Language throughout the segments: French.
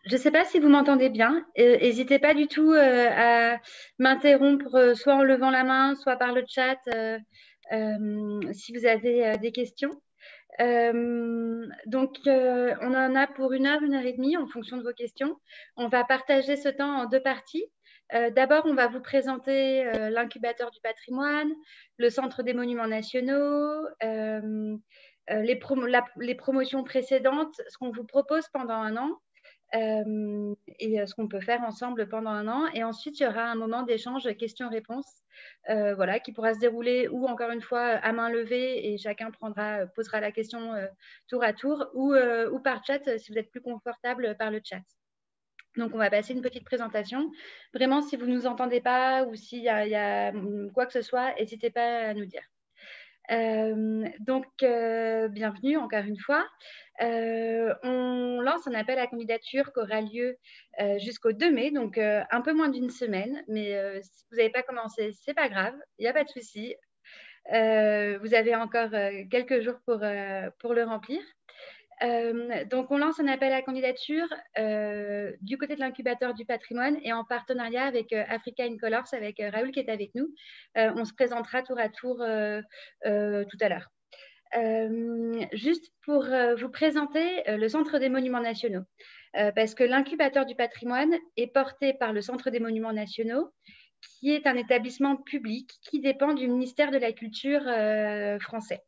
Je ne sais pas si vous m'entendez bien. N'hésitez pas du tout à m'interrompre, soit en levant la main, soit par le chat, si vous avez des questions. On en a pour une heure et demie en fonction de vos questions. On va partager ce temps en deux parties. D'abord, on va vous présenter l'incubateur du patrimoine, le centre des monuments nationaux, les promotions précédentes, ce qu'on vous propose pendant un an et ce qu'on peut faire ensemble pendant un an. Et ensuite, il y aura un moment d'échange questions-réponses voilà, qui pourra se dérouler ou encore une fois à main levée et chacun posera la question tour à tour ou par chat si vous êtes plus confortable par le chat. Donc, on va passer une petite présentation. Vraiment, si vous ne nous entendez pas ou s'il y a quoi que ce soit, n'hésitez pas à nous dire. Bienvenue encore une fois. On lance un appel à candidature qui aura lieu jusqu'au 2 mai, donc un peu moins d'une semaine. Mais si vous n'avez pas commencé, c'est pas grave, il n'y a pas de souci. Vous avez encore quelques jours pour le remplir. Donc, on lance un appel à candidature du côté de l'incubateur du patrimoine et en partenariat avec Africa in Colors, avec Raoul qui est avec nous. On se présentera tour à tour tout à l'heure. Juste pour vous présenter le Centre des Monuments Nationaux, parce que l'incubateur du patrimoine est porté par le Centre des Monuments Nationaux, qui est un établissement public qui dépend du ministère de la Culture français.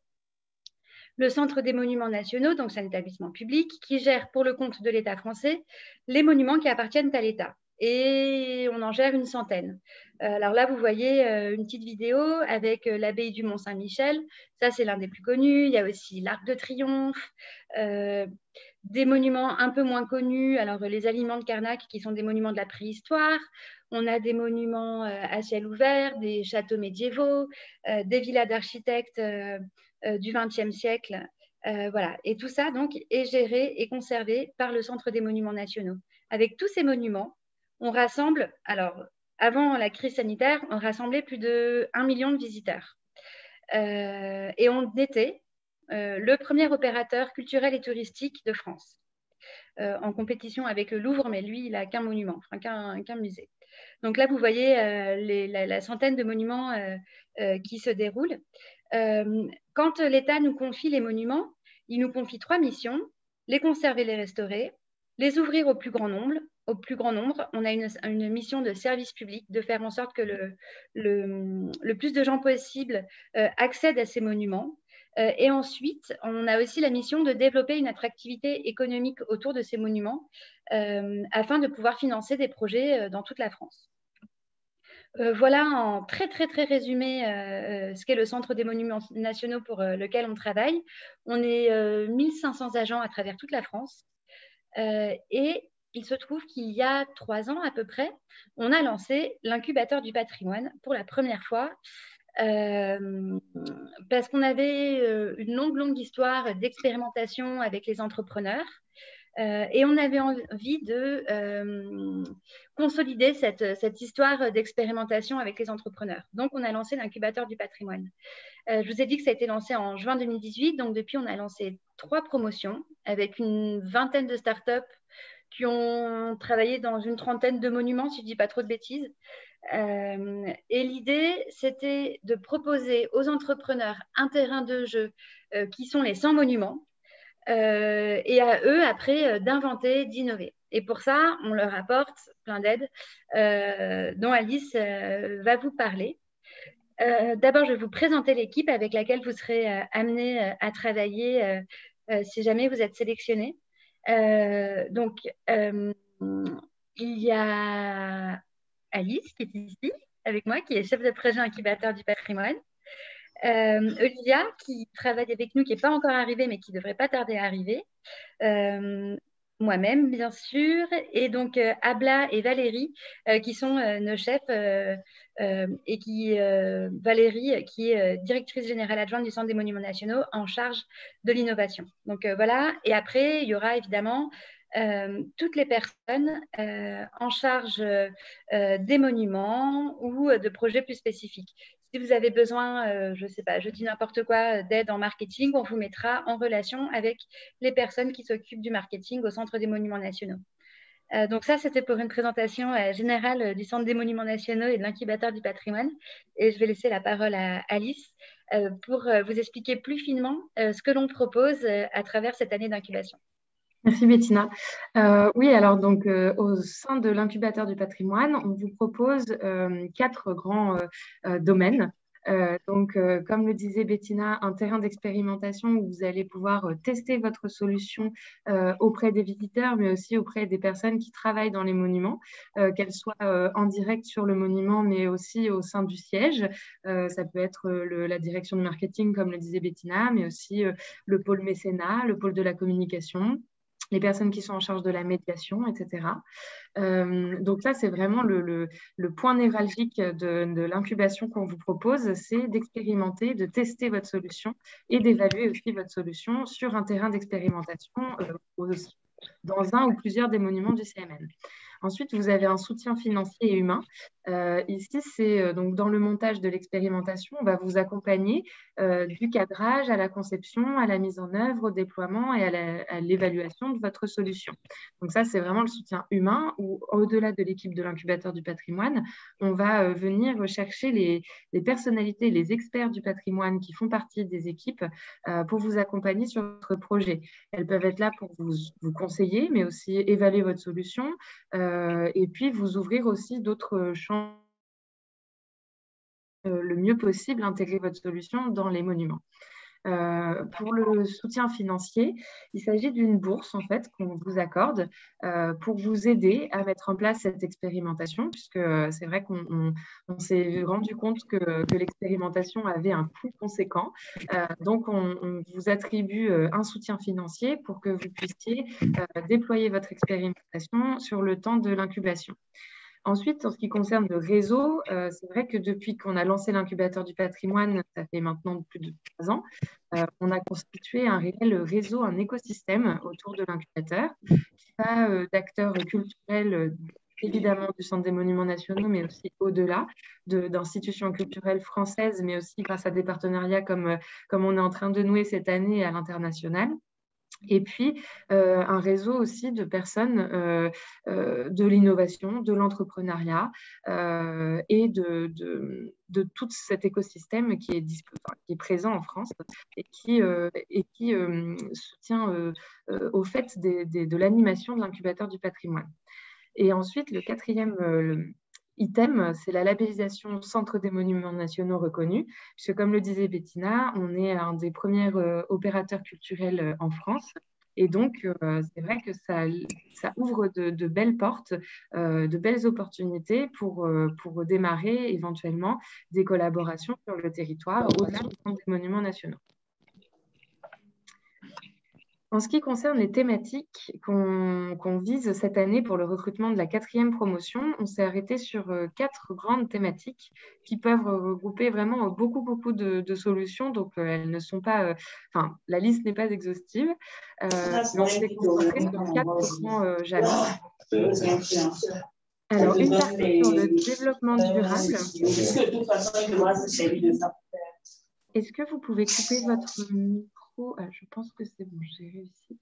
Le Centre des Monuments Nationaux, donc c'est un établissement public qui gère pour le compte de l'État français les monuments qui appartiennent à l'État. Et on en gère une centaine. Alors là, vous voyez une petite vidéo avec l'abbaye du Mont-Saint-Michel. Ça, c'est l'un des plus connus. Il y a aussi l'Arc de Triomphe, des monuments un peu moins connus. Alors, les Aliments de Carnac, qui sont des monuments de la préhistoire. On a des monuments à ciel ouvert, des châteaux médiévaux, des villas d'architectes du XXe siècle. Voilà. Et tout ça, donc, est géré et conservé par le Centre des Monuments Nationaux. Avec tous ces monuments, on rassemble, alors, avant la crise sanitaire, on rassemblait plus de 1 million de visiteurs. Et on était le premier opérateur culturel et touristique de France, en compétition avec le Louvre, mais lui, il n'a qu'un monument, enfin, qu'un musée. Donc là, vous voyez la centaine de monuments qui se déroulent. Quand l'État nous confie les monuments, il nous confie 3 missions: les conserver, les restaurer, les ouvrir au plus grand nombre. On a une mission de service public, de faire en sorte que le plus de gens possible accèdent à ces monuments. Et ensuite, on a aussi la mission de développer une attractivité économique autour de ces monuments afin de pouvoir financer des projets dans toute la France. Voilà en très résumé ce qu'est le Centre des Monuments Nationaux pour lequel on travaille. On est 1500 agents à travers toute la France. Et il se trouve qu'il y a 3 ans à peu près, on a lancé l'incubateur du patrimoine pour la première fois. Parce qu'on avait une longue histoire d'expérimentation avec les entrepreneurs. Et on avait envie de consolider cette histoire d'expérimentation avec les entrepreneurs. Donc, on a lancé l'incubateur du patrimoine. Je vous ai dit que ça a été lancé en juin 2018. Donc, depuis, on a lancé 3 promotions avec une vingtaine de startups qui ont travaillé dans une trentaine de monuments, si je ne dis pas trop de bêtises. Et l'idée, c'était de proposer aux entrepreneurs un terrain de jeu qui sont les 100 monuments. Et à eux, après, d'inventer, d'innover. Et pour ça, on leur apporte plein d'aides dont Alice va vous parler. D'abord, je vais vous présenter l'équipe avec laquelle vous serez amenés à travailler si jamais vous êtes sélectionné. Donc, il y a Alice qui est ici avec moi, qui est chef de projet incubateur du patrimoine. Olivia, qui travaille avec nous, qui n'est pas encore arrivée, mais qui ne devrait pas tarder à arriver. Moi-même, bien sûr. Et donc, Abla et Valérie, qui sont nos chefs. Et Valérie, qui est directrice générale adjointe du Centre des Monuments Nationaux, en charge de l'innovation. Donc, voilà. Et après, il y aura évidemment toutes les personnes en charge des monuments ou de projets plus spécifiques. Si vous avez besoin, je ne sais pas, je dis n'importe quoi, d'aide en marketing, on vous mettra en relation avec les personnes qui s'occupent du marketing au Centre des Monuments Nationaux. Donc ça, c'était pour une présentation générale du Centre des Monuments Nationaux et de l'Incubateur du patrimoine. Et je vais laisser la parole à Alice pour vous expliquer plus finement ce que l'on propose à travers cette année d'incubation. Merci Bettina. Oui, alors donc au sein de l'incubateur du patrimoine, on vous propose 4 grands domaines. Comme le disait Bettina, un terrain d'expérimentation où vous allez pouvoir tester votre solution auprès des visiteurs, mais aussi auprès des personnes qui travaillent dans les monuments, qu'elles soient en direct sur le monument, mais aussi au sein du siège. Ça peut être la direction de marketing, comme le disait Bettina, mais aussi le pôle mécénat, le pôle de la communication, les personnes qui sont en charge de la médiation, etc. Donc ça, c'est vraiment le point névralgique de l'incubation qu'on vous propose, c'est d'expérimenter, de tester votre solution et d'évaluer aussi votre solution sur un terrain d'expérimentation dans un ou plusieurs des monuments du CMN. Ensuite, vous avez un soutien financier et humain. Ici, c'est donc dans le montage de l'expérimentation, on va vous accompagner du cadrage à la conception, à la mise en œuvre, au déploiement et à l'évaluation de votre solution. Donc ça, c'est vraiment le soutien humain où, au-delà de l'équipe de l'incubateur du patrimoine, on va venir chercher les personnalités, les experts du patrimoine qui font partie des équipes pour vous accompagner sur votre projet. Elles peuvent être là pour vous conseiller, mais aussi évaluer votre solution et puis vous ouvrir aussi d'autres champs le mieux possible, intégrer votre solution dans les monuments. Pour le soutien financier, il s'agit d'une bourse en fait qu'on vous accorde pour vous aider à mettre en place cette expérimentation, puisque c'est vrai qu'on s'est rendu compte que l'expérimentation avait un coût conséquent. Donc, on vous attribue un soutien financier pour que vous puissiez déployer votre expérimentation sur le temps de l'incubation. Ensuite, en ce qui concerne le réseau, c'est vrai que depuis qu'on a lancé l'incubateur du patrimoine, ça fait maintenant plus de 3 ans, on a constitué un réel réseau, un écosystème autour de l'incubateur qui va d'acteurs culturels, évidemment du Centre des Monuments Nationaux, mais aussi au-delà, d'institutions culturelles françaises, mais aussi grâce à des partenariats comme on est en train de nouer cette année à l'international. Et puis, un réseau aussi de personnes de l'innovation, de l'entrepreneuriat et de tout cet écosystème qui est présent en France et qui se tient au fait de l'animation de l'incubateur du patrimoine. Et ensuite, le quatrième item, c'est la labellisation Centre des Monuments Nationaux reconnus, puisque comme le disait Bettina, on est un des premiers opérateurs culturels en France. Et donc, c'est vrai que ça ouvre de belles portes, de belles opportunités pour démarrer éventuellement des collaborations sur le territoire au sein du Centre des Monuments Nationaux. En ce qui concerne les thématiques qu'on vise cette année pour le recrutement de la 4e promotion, on s'est arrêté sur 4 grandes thématiques qui peuvent regrouper vraiment beaucoup de solutions. Donc, elles ne sont pas, la liste n'est pas exhaustive. Mais on s'est concentré sur 4 grands jalons. Alors, une partie sur le développement durable. Est-ce que vous pouvez couper votre micro? Je pense que c'est bon, j'ai réussi.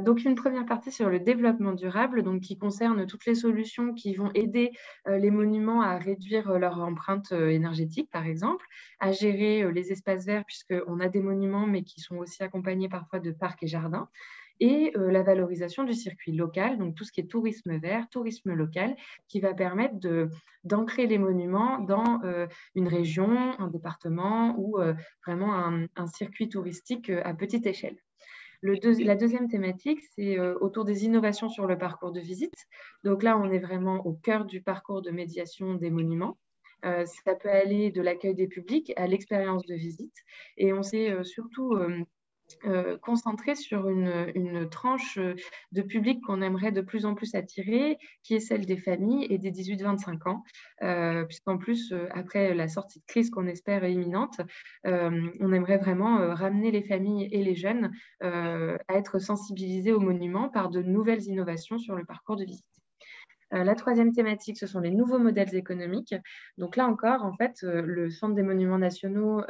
Donc, une première partie sur le développement durable, donc, qui concerne toutes les solutions qui vont aider les monuments à réduire leur empreinte énergétique, par exemple, à gérer les espaces verts, puisqu'on a des monuments, mais qui sont aussi accompagnés parfois de parcs et jardins, et la valorisation du circuit local, donc tout ce qui est tourisme vert, tourisme local, qui va permettre d'ancrer les monuments dans une région, un département ou vraiment un circuit touristique à petite échelle. La deuxième thématique, c'est autour des innovations sur le parcours de visite. Donc là, on est vraiment au cœur du parcours de médiation des monuments. Ça peut aller de l'accueil des publics à l'expérience de visite. Et on s'est surtout concentré sur une tranche de public qu'on aimerait de plus en plus attirer, qui est celle des familles et des 18-25 ans, puisqu'en plus, après la sortie de crise qu'on espère imminente, on aimerait vraiment ramener les familles et les jeunes à être sensibilisés aux monuments par de nouvelles innovations sur le parcours de visite. La troisième thématique, ce sont les nouveaux modèles économiques. Donc là encore, en fait, le Centre des monuments nationaux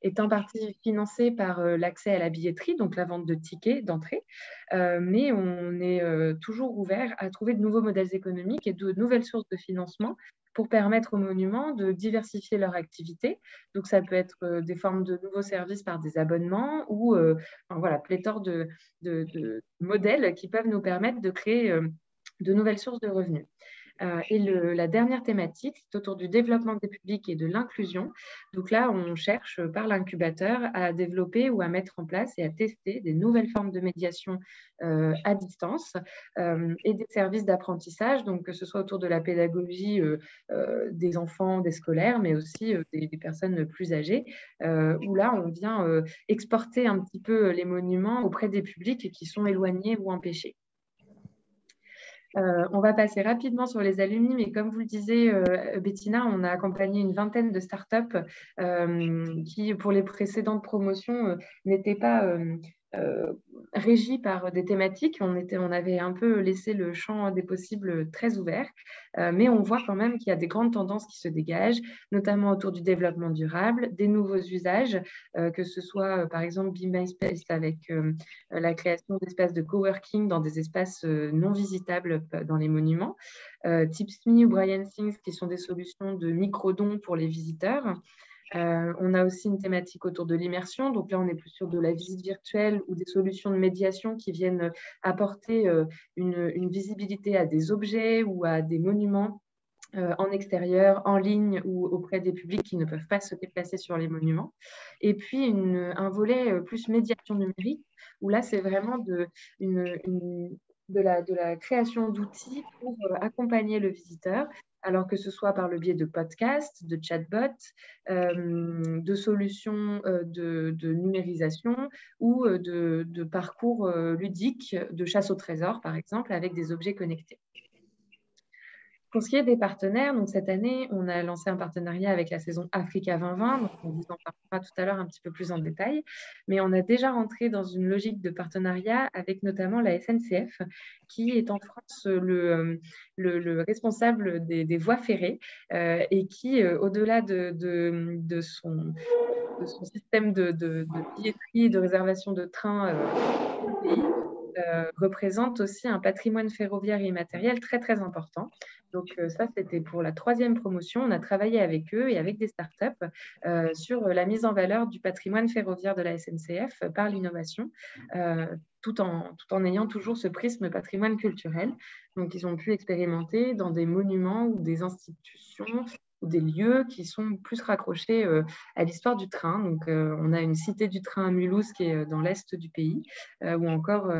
est en partie financé par l'accès à la billetterie, donc la vente de tickets d'entrée, mais on est toujours ouvert à trouver de nouveaux modèles économiques et de nouvelles sources de financement pour permettre aux monuments de diversifier leur activité. Donc ça peut être des formes de nouveaux services par des abonnements ou enfin, voilà, pléthore de modèles qui peuvent nous permettre de créer de nouvelles sources de revenus. Et la dernière thématique, c'est autour du développement des publics et de l'inclusion. Donc là, on cherche par l'incubateur à développer ou à mettre en place et à tester des nouvelles formes de médiation à distance et des services d'apprentissage, donc que ce soit autour de la pédagogie des enfants, des scolaires, mais aussi des personnes plus âgées, où là, on vient exporter un petit peu les monuments auprès des publics qui sont éloignés ou empêchés. On va passer rapidement sur les alumni, mais comme vous le disiez, Bettina, on a accompagné une vingtaine de startups qui, pour les précédentes promotions, n'étaient pas régies par des thématiques. On avait un peu laissé le champ des possibles très ouvert, mais on voit quand même qu'il y a des grandes tendances qui se dégagent, notamment autour du développement durable, des nouveaux usages, que ce soit par exemple Be My Space avec la création d'espaces de coworking dans des espaces non visitables dans les monuments, Tipsme ou Brian Things qui sont des solutions de micro-dons pour les visiteurs. On a aussi une thématique autour de l'immersion. Donc là, on est plus sur de la visite virtuelle ou des solutions de médiation qui viennent apporter une visibilité à des objets ou à des monuments en extérieur, en ligne ou auprès des publics qui ne peuvent pas se déplacer sur les monuments. Et puis, un volet plus médiation numérique, où là, c'est vraiment de la création d'outils pour accompagner le visiteur, alors que ce soit par le biais de podcasts, de chatbots, de solutions de numérisation ou de parcours ludiques de chasse au trésor, par exemple, avec des objets connectés. Pour ce qui est des partenaires, donc cette année, on a lancé un partenariat avec la saison Africa 2020, donc on vous en parlera tout à l'heure un petit peu plus en détail, mais on a déjà rentré dans une logique de partenariat avec notamment la SNCF, qui est en France le responsable des voies ferrées et qui, au-delà de son système de billetterie et de réservation de trains au pays, représente aussi un patrimoine ferroviaire et immatériel très, très important. Donc ça, c'était pour la troisième promotion. On a travaillé avec eux et avec des startups sur la mise en valeur du patrimoine ferroviaire de la SNCF par l'innovation, tout en ayant toujours ce prisme patrimoine culturel. Donc, ils ont pu expérimenter dans des monuments ou des institutions ou des lieux qui sont plus raccrochés à l'histoire du train. Donc, on a une cité du train à Mulhouse qui est dans l'est du pays, ou encore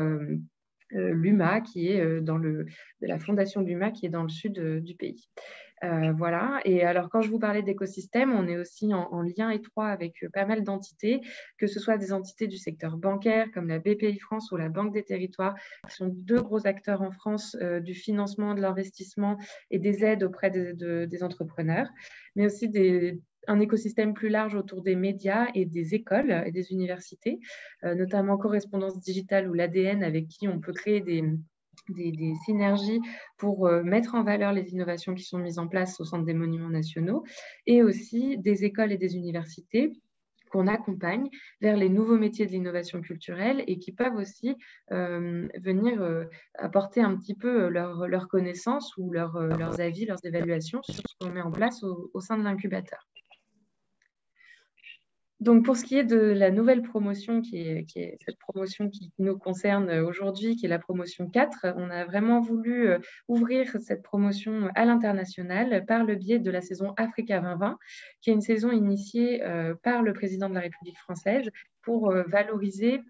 l'UMA, qui est de la fondation l'UMA, qui est dans le sud du pays. Voilà. Et alors, quand je vous parlais d'écosystème, on est aussi en lien étroit avec pas mal d'entités, que ce soit des entités du secteur bancaire, comme la BPI France ou la Banque des Territoires, qui sont deux gros acteurs en France du financement, de l'investissement et des aides auprès des entrepreneurs, mais aussi un écosystème plus large autour des médias et des écoles et des universités, notamment Correspondance Digitale ou l'ADN, avec qui on peut créer des synergies pour mettre en valeur les innovations qui sont mises en place au Centre des monuments nationaux, et aussi des écoles et des universités qu'on accompagne vers les nouveaux métiers de l'innovation culturelle et qui peuvent aussi venir apporter un petit peu leurs connaissances ou leurs avis, leurs évaluations sur ce qu'on met en place au sein de l'incubateur. Donc, pour ce qui est de la nouvelle promotion, qui est cette promotion qui nous concerne aujourd'hui, qui est la promotion 4, on a vraiment voulu ouvrir cette promotion à l'international par le biais de la saison Africa 2020, qui est une saison initiée par le président de la République française pour valoriser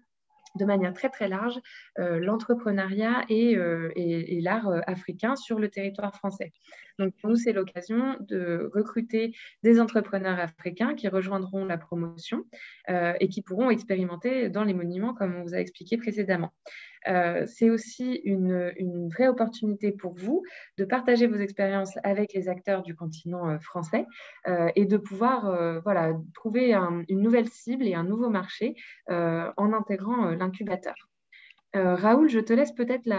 de manière très très large l'entrepreneuriat et l'art africain sur le territoire français. Donc pour nous, c'est l'occasion de recruter des entrepreneurs africains qui rejoindront la promotion et qui pourront expérimenter dans les monuments comme on vous a expliqué précédemment. C'est aussi une vraie opportunité pour vous de partager vos expériences avec les acteurs du continent français et de pouvoir voilà, trouver une nouvelle cible et un nouveau marché en intégrant l'incubateur. Raoul, je te laisse peut-être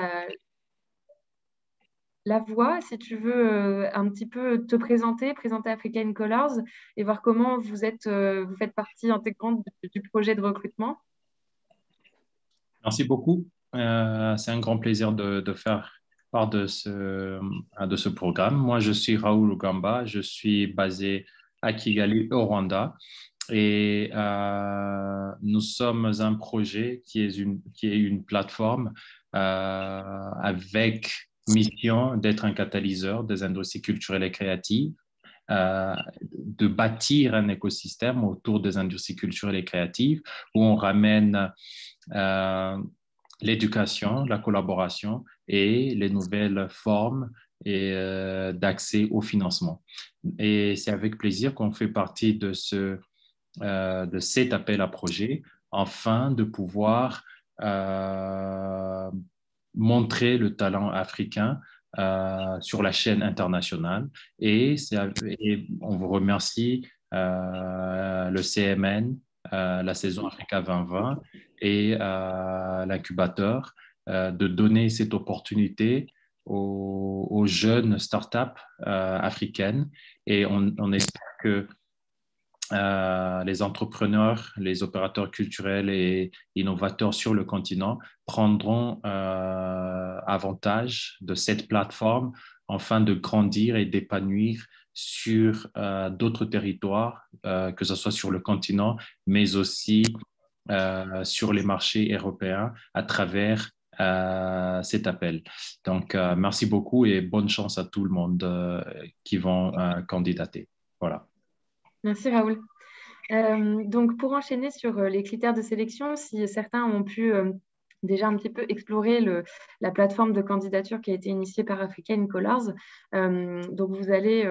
la voix, si tu veux un petit peu te présenter African Colors et voir comment vous faites partie intégrante du projet de recrutement. Merci beaucoup. C'est un grand plaisir de faire part de ce programme. Moi, je suis Raoul Ugamba. Je suis basé à Kigali, au Rwanda. Et nous sommes un projet qui est une plateforme avec mission d'être un catalyseur des industries culturelles et créatives, de bâtir un écosystème autour des industries culturelles et créatives où on ramène l'éducation, la collaboration et les nouvelles formes d'accès au financement. Et c'est avec plaisir qu'on fait partie de cet appel à projet afin de pouvoir montrer le talent africain sur la chaîne internationale. Et on vous remercie le CMN, la saison Africa 2020 et l'incubateur de donner cette opportunité aux jeunes startups africaines. Et on espère que les entrepreneurs, les opérateurs culturels et innovateurs sur le continent prendront avantage de cette plateforme afin de grandir et d'épanouir sur d'autres territoires, que ce soit sur le continent, mais aussi sur les marchés européens à travers cet appel. Donc, merci beaucoup et bonne chance à tout le monde qui vont candidater. Voilà. Merci Raoul. Donc, pour enchaîner sur les critères de sélection, si certains ont pu déjà un petit peu explorer la plateforme de candidature qui a été initiée par African Colors, donc vous allez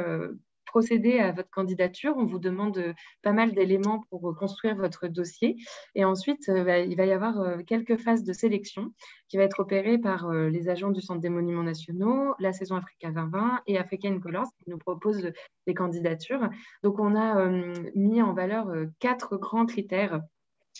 procéder à votre candidature. On vous demande pas mal d'éléments pour construire votre dossier. Et ensuite, il va y avoir quelques phases de sélection qui va être opérée par les agents du Centre des Monuments Nationaux, la saison Africa 2020 et African Colors qui nous proposent les candidatures. Donc, on a mis en valeur 4 grands critères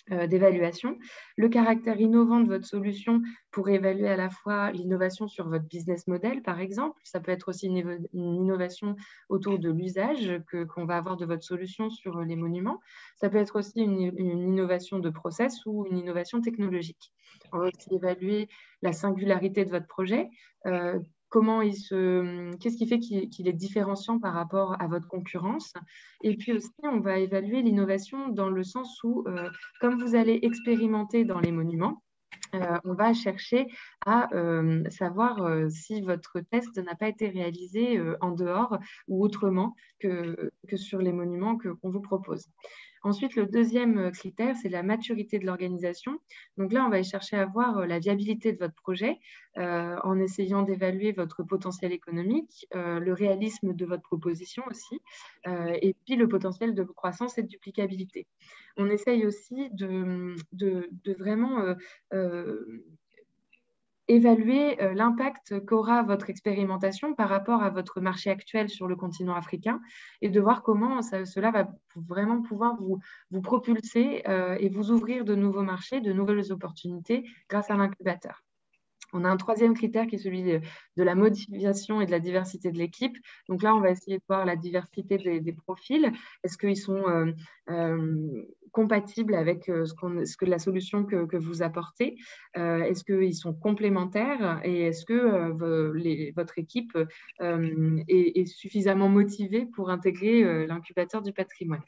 d'évaluation. Le caractère innovant de votre solution pour évaluer à la fois l'innovation sur votre business model, par exemple. Ça peut être aussi une innovation autour de l'usage qu'on va avoir de votre solution sur les monuments. Ça peut être aussi une innovation de process ou une innovation technologique. On va aussi évaluer la singularité de votre projet. Qu'est-ce qui fait qu'il est différenciant par rapport à votre concurrence? Et puis aussi, on va évaluer l'innovation dans le sens où, comme vous allez expérimenter dans les monuments, on va chercher à savoir si votre test n'a pas été réalisé en dehors ou autrement que sur les monuments qu'on vous propose. Ensuite, le deuxième critère, c'est la maturité de l'organisation. Donc là, on va chercher à voir la viabilité de votre projet en essayant d'évaluer votre potentiel économique, le réalisme de votre proposition aussi, et puis le potentiel de croissance et de duplicabilité. On essaye aussi de vraiment évaluer l'impact qu'aura votre expérimentation par rapport à votre marché actuel sur le continent africain et de voir comment cela va vraiment pouvoir vous propulser et vous ouvrir de nouveaux marchés, de nouvelles opportunités grâce à l'incubateur. On a un troisième critère qui est celui de la motivation et de la diversité de l'équipe. Donc là, on va essayer de voir la diversité des profils. Est-ce qu'ils sont compatibles avec la solution que vous apportez? Est-ce qu'ils sont complémentaires? Et est-ce que votre équipe est suffisamment motivée pour intégrer l'incubateur du patrimoine?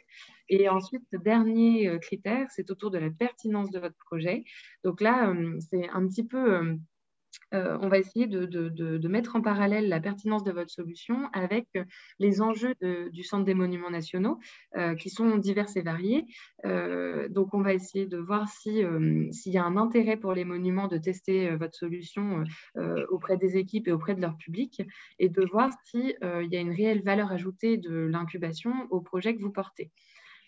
Et ensuite, le dernier critère, c'est autour de la pertinence de votre projet. Donc là, c'est un petit peu... on va essayer de mettre en parallèle la pertinence de votre solution avec les enjeux du Centre des Monuments Nationaux qui sont divers et variés. Donc, on va essayer de voir s'il y a un intérêt pour les monuments de tester votre solution auprès des équipes et auprès de leur public et de voir s'il y a une réelle valeur ajoutée de l'incubation au projet que vous portez.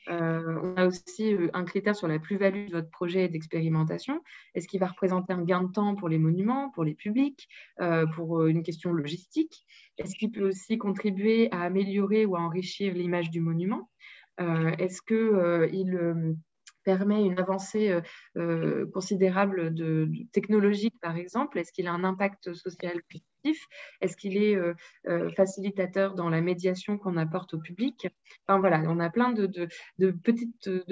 On a aussi un critère sur la plus-value de votre projet d'expérimentation. Est-ce qu'il va représenter un gain de temps pour les monuments, pour les publics, pour une question logistique? Est-ce qu'il peut aussi contribuer à améliorer ou à enrichir l'image du monument? Est-ce qu'il permet une avancée considérable technologique, par exemple? Est-ce qu'il a un impact social positif? créatif? Est-ce qu'il est facilitateur dans la médiation qu'on apporte au public? Enfin voilà, on a plein de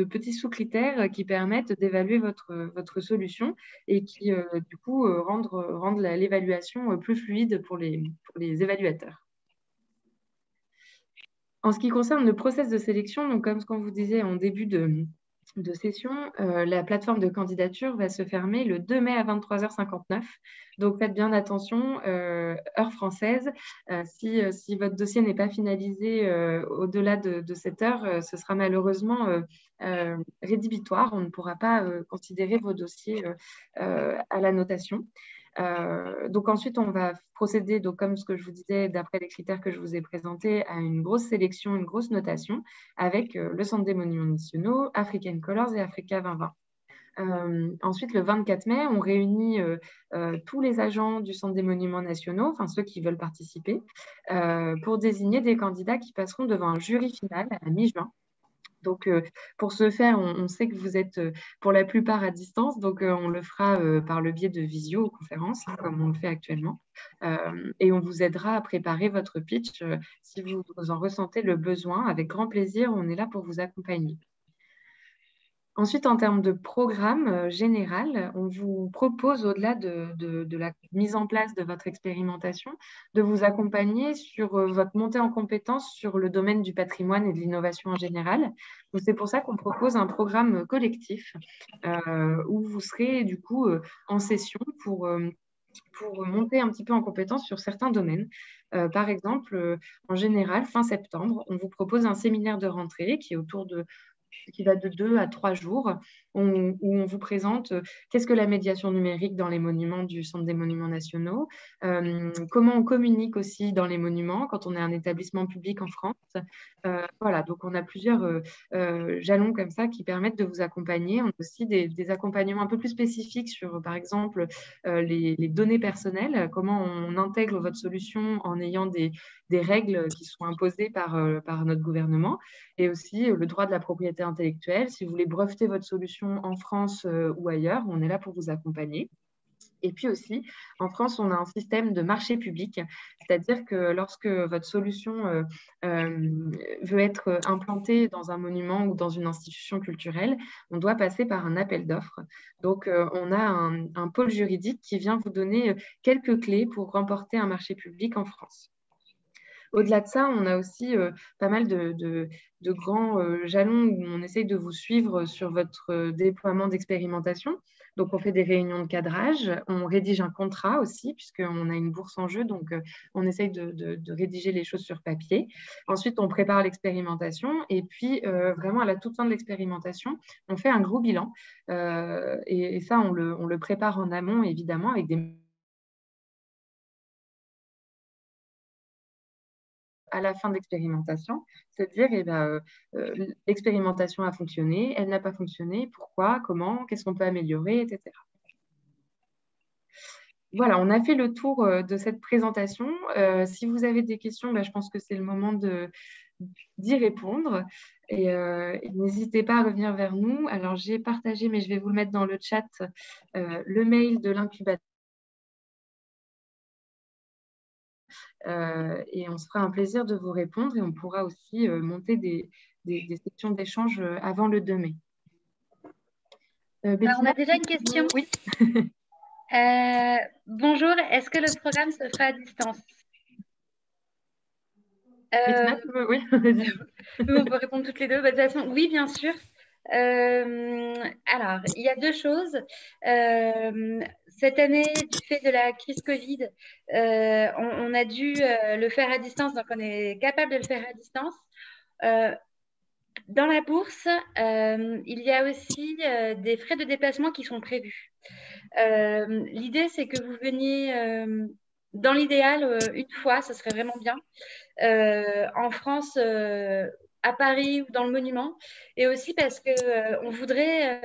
petits sous-critères qui permettent d'évaluer votre solution et qui, du coup, rendent l'évaluation plus fluide pour les évaluateurs. En ce qui concerne le process de sélection, donc comme ce qu'on vous disait en début de session, la plateforme de candidature va se fermer le 2 mai à 23h59. Donc, faites bien attention, heure française. Si votre dossier n'est pas finalisé au-delà de cette heure, ce sera malheureusement rédhibitoire. On ne pourra pas considérer vos dossiers à la notation. Donc ensuite, on va procéder, donc, comme ce que je vous disais, d'après les critères que je vous ai présentés, à une grosse sélection, une grosse notation avec le Centre des Monuments Nationaux, African Colors et Africa 2020. Ensuite, le 24 mai, on réunit tous les agents du Centre des Monuments Nationaux, enfin ceux qui veulent participer, pour désigner des candidats qui passeront devant un jury final à la mi-juin. Donc, pour ce faire, on sait que vous êtes pour la plupart à distance, donc on le fera par le biais de visioconférences, comme on le fait actuellement. Et on vous aidera à préparer votre pitch si vous en ressentez le besoin. Avec grand plaisir, on est là pour vous accompagner. Ensuite, en termes de programme général, on vous propose, au-delà de la mise en place de votre expérimentation, de vous accompagner sur votre montée en compétences sur le domaine du patrimoine et de l'innovation en général. C'est pour ça qu'on propose un programme collectif où vous serez du coup en session pour monter un petit peu en compétence sur certains domaines. Par exemple, en général, fin septembre, on vous propose un séminaire de rentrée qui va de 2 à 3 jours, où on vous présente qu'est-ce que la médiation numérique dans les monuments du Centre des Monuments Nationaux, comment on communique aussi dans les monuments quand on est un établissement public en France. Voilà, donc on a plusieurs jalons comme ça qui permettent de vous accompagner. On a aussi des accompagnements un peu plus spécifiques sur, par exemple, les données personnelles, comment on intègre votre solution en ayant des règles qui sont imposées par notre gouvernement, et aussi le droit de la propriété intellectuelle. Si vous voulez breveter votre solution en France ou ailleurs, on est là pour vous accompagner. Et puis aussi, en France, on a un système de marché public, c'est-à-dire que lorsque votre solution veut être implantée dans un monument ou dans une institution culturelle, on doit passer par un appel d'offres. Donc, on a un pôle juridique qui vient vous donner quelques clés pour remporter un marché public en France. Au-delà de ça, on a aussi pas mal de grands jalons où on essaye de vous suivre sur votre déploiement d'expérimentation. Donc, on fait des réunions de cadrage, on rédige un contrat aussi, puisqu'on a une bourse en jeu, donc on essaye de rédiger les choses sur papier. Ensuite, on prépare l'expérimentation et puis, vraiment, à la toute fin de l'expérimentation, on fait un gros bilan. Et ça, on le prépare en amont, évidemment, avec des... à la fin de l'expérimentation, c'est-à-dire l'expérimentation a fonctionné, elle n'a pas fonctionné, pourquoi, comment, qu'est-ce qu'on peut améliorer, etc. Voilà, on a fait le tour de cette présentation. Si vous avez des questions, je pense que c'est le moment d'y répondre. Et n'hésitez pas à revenir vers nous. Alors, j'ai partagé, mais je vais vous le mettre dans le chat, le mail de l'incubateur. Et on se fera un plaisir de vous répondre et on pourra aussi monter des sections d'échange avant le 2 mai. Alors, on a déjà une question. Oui. Bonjour, est-ce que le programme se fera à distance? Oui. On peut répondre toutes les deux. De toute façon, oui, bien sûr. Alors, il y a deux choses. Cette année, du fait de la crise Covid, on a dû le faire à distance, donc on est capable de le faire à distance. Dans la bourse, il y a aussi des frais de déplacement qui sont prévus. L'idée, c'est que vous veniez, dans l'idéal, une fois, ce serait vraiment bien. En France, à Paris ou dans le monument, et aussi parce que on voudrait,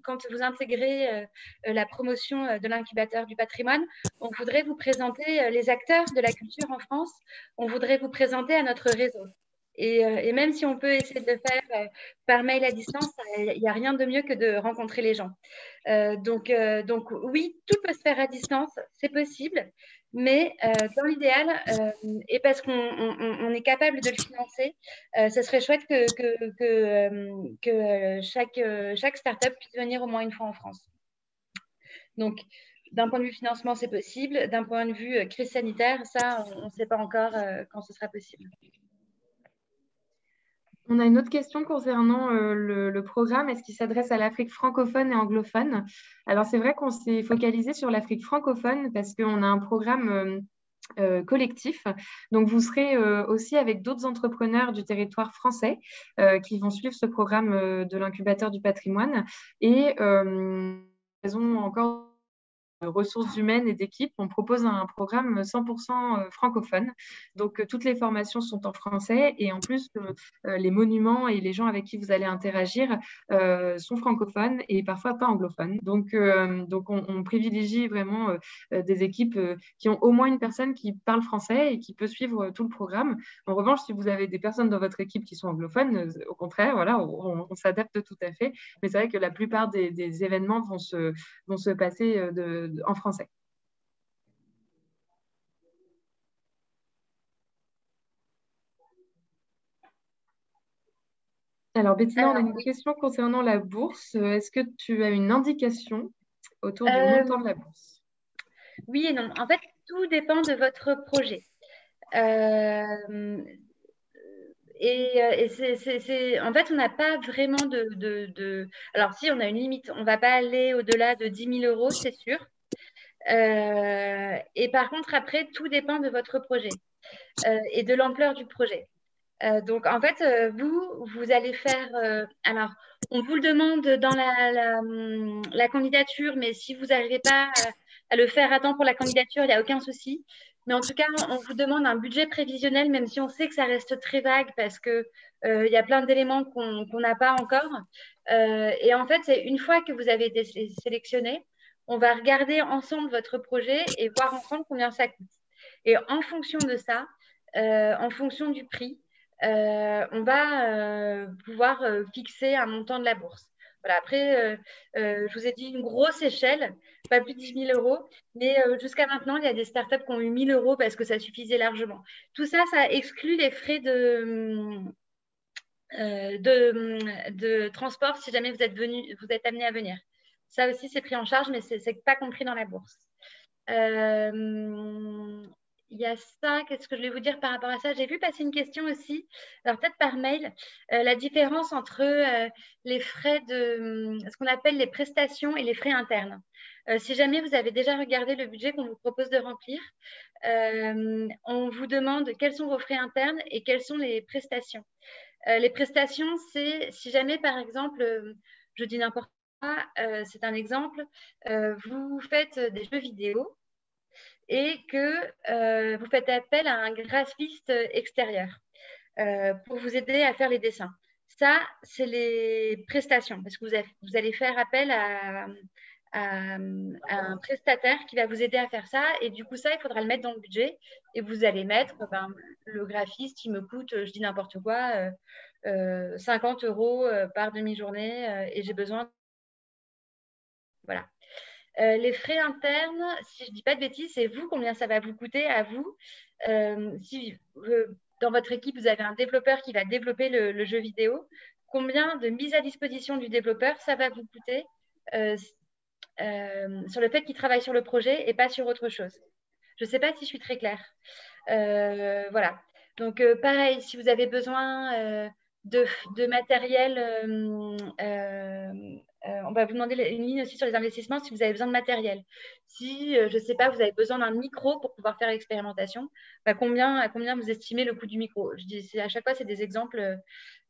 quand vous intégrez la promotion de l'incubateur du patrimoine, on voudrait vous présenter les acteurs de la culture en France, on voudrait vous présenter à notre réseau. Et même si on peut essayer de le faire par mail à distance, il n'y a rien de mieux que de rencontrer les gens. Donc oui, tout peut se faire à distance, c'est possible. Mais dans l'idéal, et parce qu'on est capable de le financer, ce serait chouette que chaque startup puisse venir au moins une fois en France. Donc, d'un point de vue financement, c'est possible. D'un point de vue crise sanitaire, ça, on ne sait pas encore quand ce sera possible. On a une autre question concernant le programme. Est-ce qu'il s'adresse à l'Afrique francophone et anglophone? Alors, c'est vrai qu'on s'est focalisé sur l'Afrique francophone parce qu'on a un programme collectif. Donc, vous serez aussi avec d'autres entrepreneurs du territoire français qui vont suivre ce programme de l'incubateur du patrimoine. Et elles ont encore ressources humaines et d'équipe, on propose un programme 100% francophone. Donc, toutes les formations sont en français et en plus, les monuments et les gens avec qui vous allez interagir sont francophones et parfois pas anglophones. Donc on privilégie vraiment des équipes qui ont au moins une personne qui parle français et qui peut suivre tout le programme. En revanche, si vous avez des personnes dans votre équipe qui sont anglophones, au contraire, voilà, on s'adapte tout à fait. Mais c'est vrai que la plupart des événements vont se passer en français. Alors, Bettina, on a une question concernant la bourse. Est-ce que tu as une indication autour du montant de la bourse? Oui et non. En fait, tout dépend de votre projet. En fait, on n'a pas vraiment Alors, si, on a une limite. On ne va pas aller au-delà de 10 000 euros, c'est sûr. Et par contre, après, tout dépend de votre projet et de l'ampleur du projet. Donc, en fait, vous allez faire... alors, on vous le demande dans la candidature, mais si vous n'arrivez pas à le faire à temps pour la candidature, il n'y a aucun souci. Mais en tout cas, on vous demande un budget prévisionnel, même si on sait que ça reste très vague parce qu'il y a plein d'éléments qu'on n'a pas encore. Et en fait, c'est une fois que vous avez été sélectionné, on va regarder ensemble votre projet et voir ensemble combien ça coûte. Et en fonction de ça, en fonction du prix, on va pouvoir fixer un montant de la bourse. Voilà, après, je vous ai dit une grosse échelle, pas plus de 10 000 euros, mais jusqu'à maintenant, il y a des startups qui ont eu 1 000 euros parce que ça suffisait largement. Tout ça, ça exclut les frais de transport si jamais vous êtes amené à venir. Ça aussi, c'est pris en charge, mais ce n'est pas compris dans la bourse. Il y a ça, qu'est-ce que je vais vous dire par rapport à ça? J'ai vu passer une question aussi, alors peut-être par mail, la différence entre les frais de ce qu'on appelle les prestations et les frais internes. Si jamais vous avez déjà regardé le budget qu'on vous propose de remplir, on vous demande quels sont vos frais internes et quelles sont les prestations. Les prestations, c'est si jamais, par exemple, je dis n'importe quoi, c'est un exemple, vous faites des jeux vidéo et que vous faites appel à un graphiste extérieur pour vous aider à faire les dessins. Ça, c'est les prestations, parce que vous allez faire appel à un prestataire qui va vous aider à faire ça. Et du coup, ça, il faudra le mettre dans le budget. Et vous allez mettre, le graphiste, il me coûte, je dis n'importe quoi, 50 euros par demi-journée et j'ai besoin. Voilà. Les frais internes, si je ne dis pas de bêtises, c'est vous, combien ça va vous coûter à vous. Si dans votre équipe, vous avez un développeur qui va développer le jeu vidéo, combien de mise à disposition du développeur ça va vous coûter sur le fait qu'il travaille sur le projet et pas sur autre chose. Je ne sais pas si je suis très claire. Voilà. Donc, pareil, si vous avez besoin de matériel, on va vous demander une ligne aussi sur les investissements si vous avez besoin de matériel. Si, je ne sais pas, vous avez besoin d'un micro pour pouvoir faire l'expérimentation, à combien vous estimez le coût du micro? Je dis, à chaque fois, c'est des exemples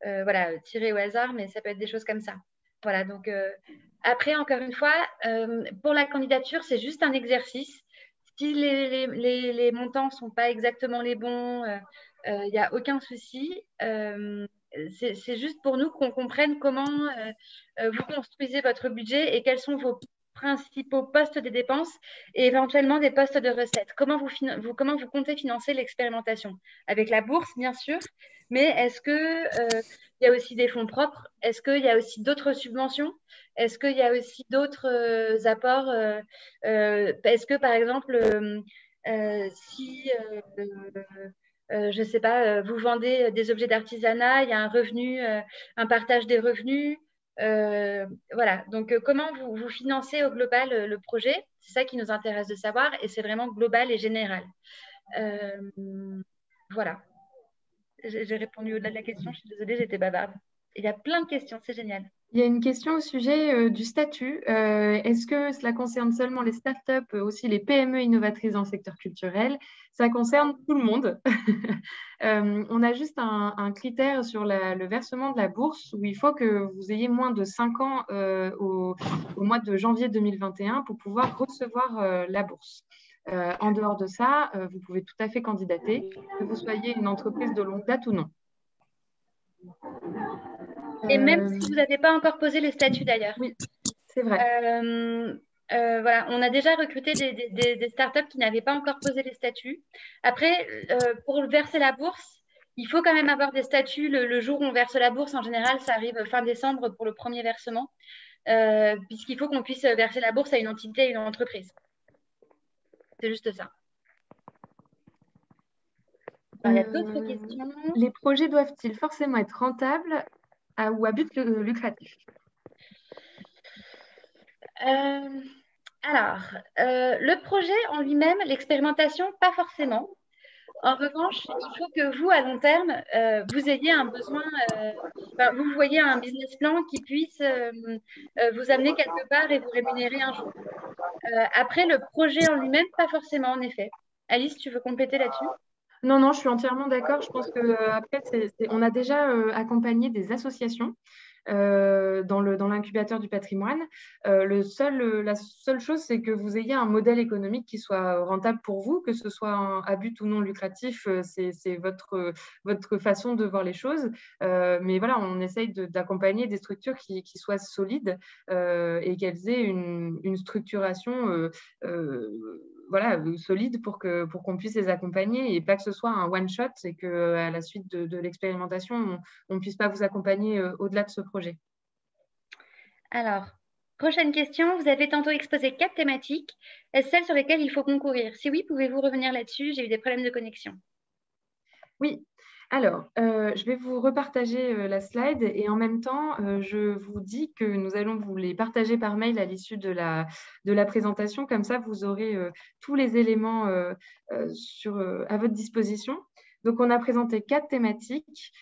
voilà, tirés au hasard, mais ça peut être des choses comme ça. Voilà, donc après, encore une fois, pour la candidature, c'est juste un exercice. Si les montants ne sont pas exactement les bons, il n'y a aucun souci. C'est juste pour nous qu'on comprenne comment vous construisez votre budget et quels sont vos principaux postes des dépenses et éventuellement des postes de recettes. Comment vous comptez financer l'expérimentation? Avec la bourse, bien sûr, mais est-ce qu'il y a aussi des fonds propres? Est-ce qu'il y a aussi d'autres subventions? Est-ce qu'il y a aussi d'autres apports? Est-ce que, par exemple, Si, je ne sais pas, vous vendez des objets d'artisanat, il y a un revenu, un partage des revenus. Voilà, donc comment vous financez au global le projet? C'est ça qui nous intéresse de savoir et c'est vraiment global et général. Voilà, j'ai répondu au-delà de la question, je suis désolée, j'étais bavarde. Il y a plein de questions, c'est génial. Il y a une question au sujet du statut. Est-ce que cela concerne seulement les startups, aussi les PME innovatrices dans le secteur culturel? Ça concerne tout le monde. On a juste un critère sur le versement de la bourse où il faut que vous ayez moins de 5 ans au mois de janvier 2021 pour pouvoir recevoir la bourse. En dehors de ça, vous pouvez tout à fait candidater, que vous soyez une entreprise de longue date ou non. Et même si vous n'avez pas encore posé les statuts d'ailleurs. Oui, c'est vrai. Voilà, on a déjà recruté des startups qui n'avaient pas encore posé les statuts. Après, pour verser la bourse, il faut quand même avoir des statuts le jour où on verse la bourse. En général, ça arrive fin décembre pour le premier versement, puisqu'il faut qu'on puisse verser la bourse à une entité, à une entreprise. C'est juste ça. Alors, il y a d'autres questions. Les projets doivent-ils forcément être rentables ou à but lucratif? Alors, le projet en lui-même, l'expérimentation, pas forcément. En revanche, il faut que vous, à long terme, vous ayez un besoin, vous voyez un business plan qui puisse vous amener quelque part et vous rémunérer un jour. Après, le projet en lui-même, pas forcément, en effet. Alice, tu veux compléter là-dessus? Non, non, je suis entièrement d'accord. Je pense que après, on a déjà accompagné des associations dans l'incubateur du patrimoine. La seule chose, c'est que vous ayez un modèle économique qui soit rentable pour vous, que ce soit à but ou non lucratif, c'est votre façon de voir les choses. Mais voilà, on essaye d'accompagner des structures qui soient solides et qu'elles aient une structuration voilà, solide pour qu'on puisse les accompagner et pas que ce soit un one-shot et qu'à la suite de l'expérimentation, on ne puisse pas vous accompagner au-delà de ce projet. Alors, prochaine question. Vous avez tantôt exposé 4 thématiques. Est-ce celles sur lesquelles il faut concourir? Si oui, pouvez-vous revenir là-dessus? J'ai eu des problèmes de connexion. Oui. Alors, je vais vous repartager la slide et en même temps, je vous dis que nous allons vous les partager par mail à l'issue de la présentation. Comme ça, vous aurez tous les éléments à votre disposition. Donc, on a présenté 4 thématiques.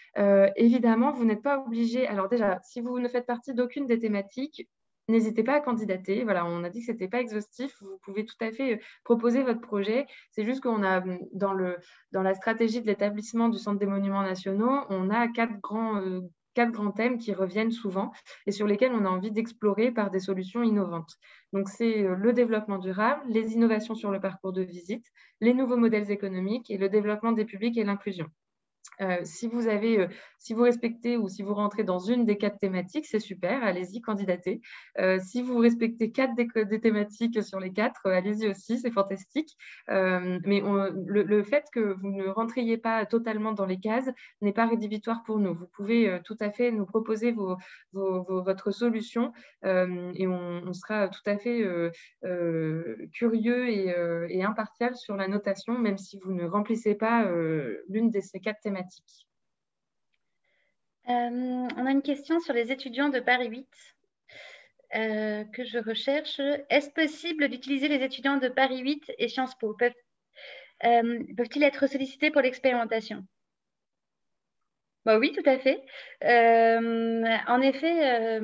Évidemment, vous n'êtes pas obligé. Alors déjà, si vous ne faites partie d'aucune des thématiques, n'hésitez pas à candidater. Voilà, on a dit que ce n'était pas exhaustif. Vous pouvez tout à fait proposer votre projet. C'est juste qu'on a, dans la stratégie de l'établissement du Centre des Monuments Nationaux, on a 4 grands thèmes qui reviennent souvent et sur lesquels on a envie d'explorer par des solutions innovantes. Donc, c'est le développement durable, les innovations sur le parcours de visite, les nouveaux modèles économiques et le développement des publics et l'inclusion. Si vous respectez ou si vous rentrez dans une des 4 thématiques, c'est super, allez-y, candidatez. Si vous respectez 4 des thématiques sur les 4, allez-y aussi, c'est fantastique. Mais le fait que vous ne rentriez pas totalement dans les cases n'est pas rédhibitoire pour nous. Vous pouvez tout à fait nous proposer votre solution et on sera tout à fait curieux et impartial sur la notation, même si vous ne remplissez pas l'une de ces 4 thématiques. On a une question sur les étudiants de Paris 8 que je recherche. Est-ce possible d'utiliser les étudiants de Paris 8 et Sciences Po? Peuvent-ils être sollicités pour l'expérimentation? Bah oui, tout à fait. En effet,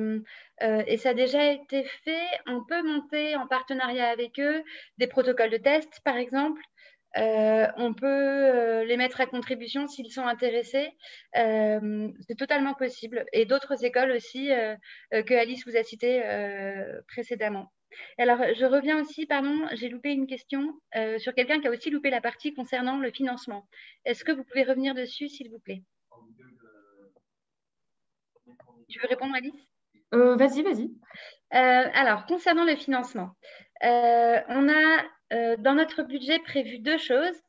et ça a déjà été fait, on peut monter en partenariat avec eux des protocoles de test, par exemple. On peut les mettre à contribution s'ils sont intéressés. C'est totalement possible. Et d'autres écoles aussi que Alice vous a citées précédemment. Alors, je reviens aussi, pardon, j'ai loupé une question sur quelqu'un qui a aussi loupé la partie concernant le financement. Est-ce que vous pouvez revenir dessus, s'il vous plaît? Tu veux répondre, Alice? Vas-y. Alors, concernant le financement, on a dans notre budget prévu 2 choses.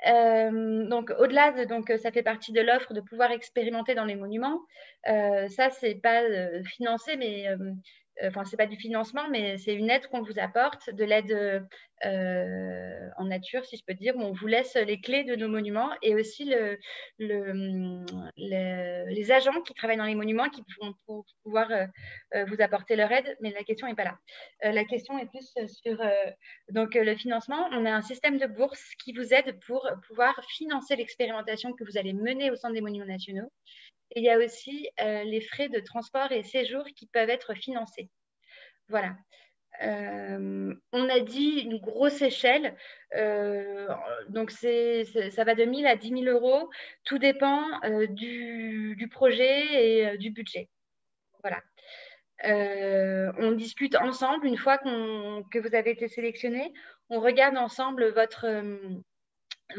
Donc, au-delà de, ça fait partie de l'offre de pouvoir expérimenter dans les monuments. Ça, c'est pas financé, mais enfin, c'est pas du financement, mais c'est une aide qu'on vous apporte, de l'aide en nature, si je peux dire, où on vous laisse les clés de nos monuments et aussi les agents qui travaillent dans les monuments qui vont pouvoir vous apporter leur aide, mais la question n'est pas là. La question est plus sur donc, le financement. On a un système de bourse qui vous aide pour pouvoir financer l'expérimentation que vous allez mener au Centre des Monuments Nationaux. Et il y a aussi les frais de transport et séjour qui peuvent être financés. Voilà. On a dit une grosse échelle, donc ça va de 1 000 à 10 000 euros. Tout dépend du projet et du budget. Voilà. On discute ensemble une fois que vous avez été sélectionné. On regarde ensemble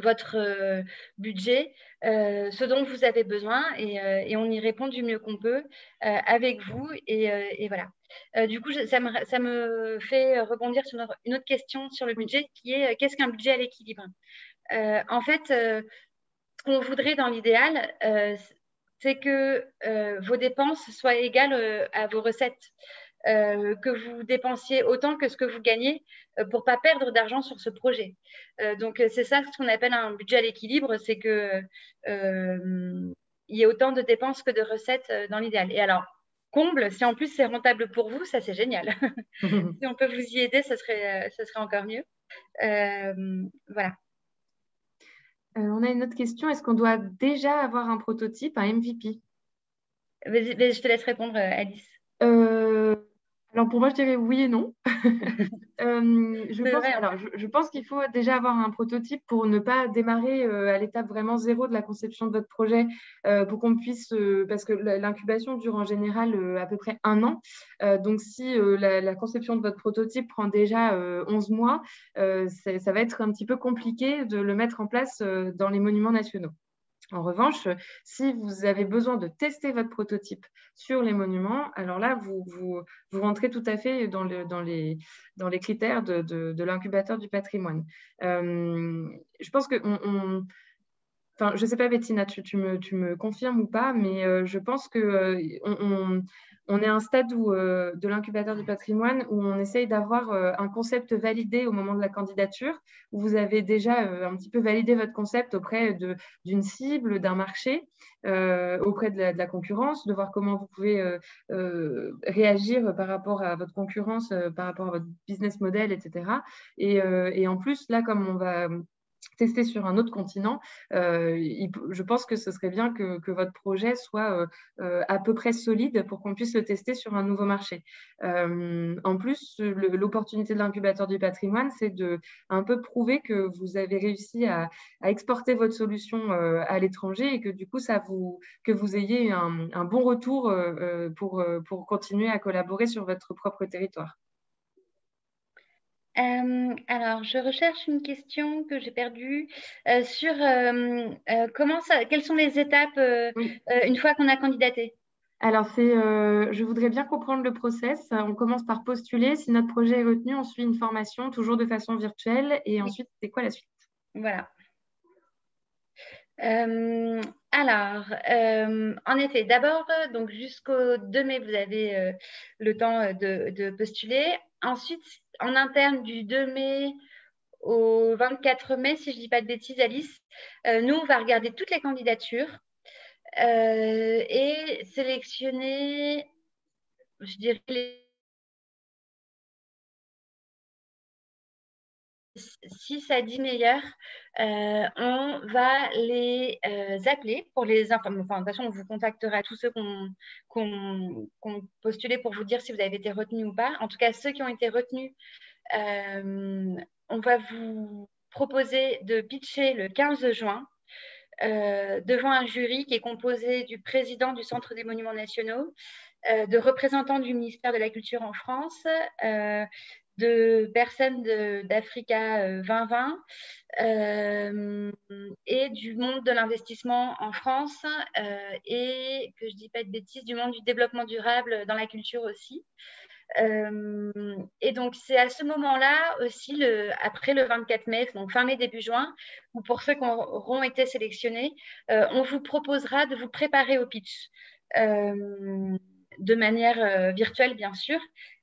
votre budget, ce dont vous avez besoin et on y répond du mieux qu'on peut avec vous. Et voilà. Du coup, ça me fait rebondir sur une autre question sur le budget qui est qu'est-ce qu'un budget à l'équilibre? En fait, ce qu'on voudrait dans l'idéal, c'est que vos dépenses soient égales à vos recettes. Que vous dépensiez autant que ce que vous gagnez pour ne pas perdre d'argent sur ce projet. Donc, c'est ça ce qu'on appelle un budget à l'équilibre, c'est qu'il y ait autant de dépenses que de recettes dans l'idéal. Et alors, comble, si en plus c'est rentable pour vous, ça c'est génial. Si on peut vous y aider, ce serait encore mieux. Voilà. On a une autre question. Est-ce qu'on doit déjà avoir un prototype, un MVP? Je te laisse répondre, Alice. Alors pour moi, je dirais oui et non. Je pense qu'il faut déjà avoir un prototype pour ne pas démarrer à l'étape vraiment zéro de la conception de votre projet, pour qu'on puisse, parce que l'incubation dure en général à peu près 1 an. Donc si la conception de votre prototype prend déjà 11 mois, ça va être un petit peu compliqué de le mettre en place dans les monuments nationaux. En revanche, si vous avez besoin de tester votre prototype sur les monuments, alors là, vous rentrez tout à fait dans les critères de l'incubateur du patrimoine. Je pense que enfin, je ne sais pas, Bettina, tu me confirmes ou pas, mais je pense qu'on est à un stade de l'incubateur du patrimoine où on essaye d'avoir un concept validé au moment de la candidature, où vous avez déjà un petit peu validé votre concept auprès d'une cible, d'un marché, auprès de la concurrence, de voir comment vous pouvez réagir par rapport à votre concurrence, par rapport à votre business model, etc. Et en plus, là, comme on va tester sur un autre continent, je pense que ce serait bien que votre projet soit à peu près solide pour qu'on puisse le tester sur un nouveau marché. En plus, l'opportunité de l'incubateur du patrimoine, c'est de un peu prouver que vous avez réussi à exporter votre solution à l'étranger et que du coup, que vous ayez un bon retour pour continuer à collaborer sur votre propre territoire. Alors, je recherche une question que j'ai perdue sur quelles sont les étapes une fois qu'on a candidaté? Alors, je voudrais bien comprendre le process. On commence par postuler. Si notre projet est retenu, on suit une formation, toujours de façon virtuelle. Et ensuite, c'est quoi la suite? Voilà. Alors, en effet, d'abord, donc jusqu'au 2 mai, vous avez le temps de postuler. Ensuite, en interne, du 2 mai au 24 mai, si je ne dis pas de bêtises, Alice, nous, on va regarder toutes les candidatures et sélectionner, je dirais, les 6 à 10 meilleurs. On va les appeler pour les informer. Enfin, de toute façon, on vous contactera tous ceux qu'on postulé pour vous dire si vous avez été retenu ou pas. En tout cas, ceux qui ont été retenus, on va vous proposer de pitcher le 15 juin devant un jury qui est composé du président du Centre des Monuments Nationaux, de représentants du ministère de la Culture en France, de personnes d'Africa 2020 et du monde de l'investissement en France et, que je ne dis pas de bêtises, du monde du développement durable dans la culture aussi. Et donc, c'est à ce moment-là aussi, après le 24 mai, donc fin mai, début juin, où pour ceux qui auront été sélectionnés, on vous proposera de vous préparer au pitch. de manière virtuelle, bien sûr,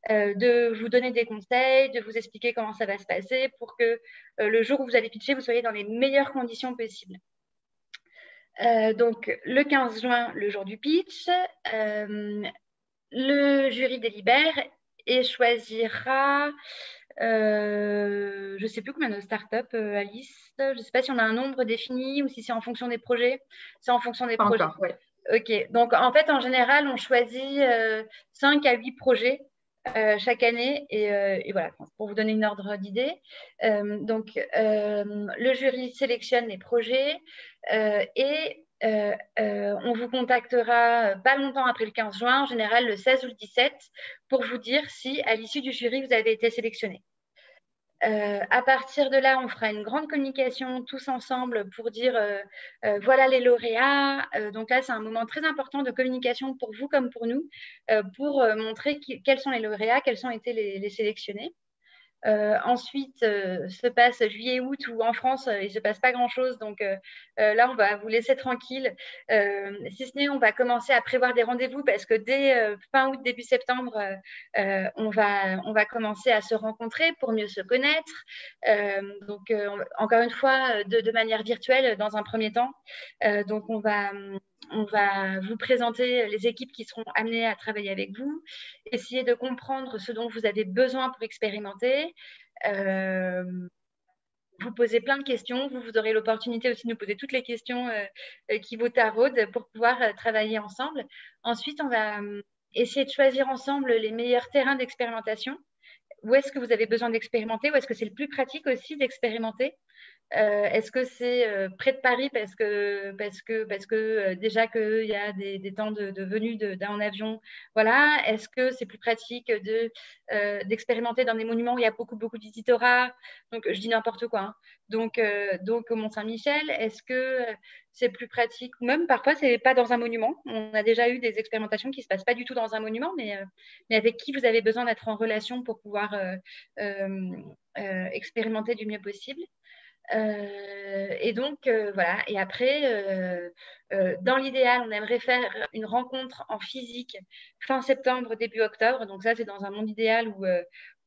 de vous donner des conseils, de vous expliquer comment ça va se passer pour que le jour où vous allez pitcher, vous soyez dans les meilleures conditions possibles. Donc, le 15 juin, le jour du pitch, le jury délibère et choisira, je ne sais plus combien de startups, Alice. Je ne sais pas si on a un nombre défini ou si c'est en fonction des projets. C'est en fonction des projets. Encore, ouais. Ok, donc en fait, en général, on choisit 5 à 8 projets chaque année. Et voilà, pour vous donner une ordre d'idée. Donc, le jury sélectionne les projets et on vous contactera pas longtemps après le 15 juin, en général le 16 ou le 17, pour vous dire si à l'issue du jury, vous avez été sélectionné. À partir de là, on fera une grande communication tous ensemble pour dire voilà les lauréats. Donc là, c'est un moment très important de communication pour vous comme pour nous, pour montrer quels sont les lauréats, quels ont été les sélectionnés. Ensuite, se passe juillet-août où en France, il ne se passe pas grand-chose. Donc là, on va vous laisser tranquille. Si ce n'est, on va commencer à prévoir des rendez-vous parce que dès fin août, début septembre, on va commencer à se rencontrer pour mieux se connaître. Donc, encore une fois, de manière virtuelle dans un premier temps. Donc, on va vous présenter les équipes qui seront amenées à travailler avec vous, essayer de comprendre ce dont vous avez besoin pour expérimenter, vous poser plein de questions. Vous aurez l'opportunité aussi de nous poser toutes les questions qui vous taraudent pour pouvoir travailler ensemble. Ensuite, on va essayer de choisir ensemble les meilleurs terrains d'expérimentation. Où est-ce que vous avez besoin d'expérimenter? Où est-ce que c'est le plus pratique aussi d'expérimenter? Est-ce que c'est près de Paris parce que déjà qu'il y a des temps de venue en avion, voilà. Est-ce que c'est plus pratique d'expérimenter dans des monuments où il y a beaucoup de visites rares? Donc je dis n'importe quoi, hein. Donc au Mont-Saint-Michel, est-ce que c'est plus pratique? Ou même parfois c'est pas dans un monument. On a déjà eu des expérimentations qui se passent pas du tout dans un monument, mais avec qui vous avez besoin d'être en relation pour pouvoir expérimenter du mieux possible. Et donc, voilà. Et après, dans l'idéal, on aimerait faire une rencontre en physique fin septembre, début octobre. Donc ça, c'est dans un monde idéal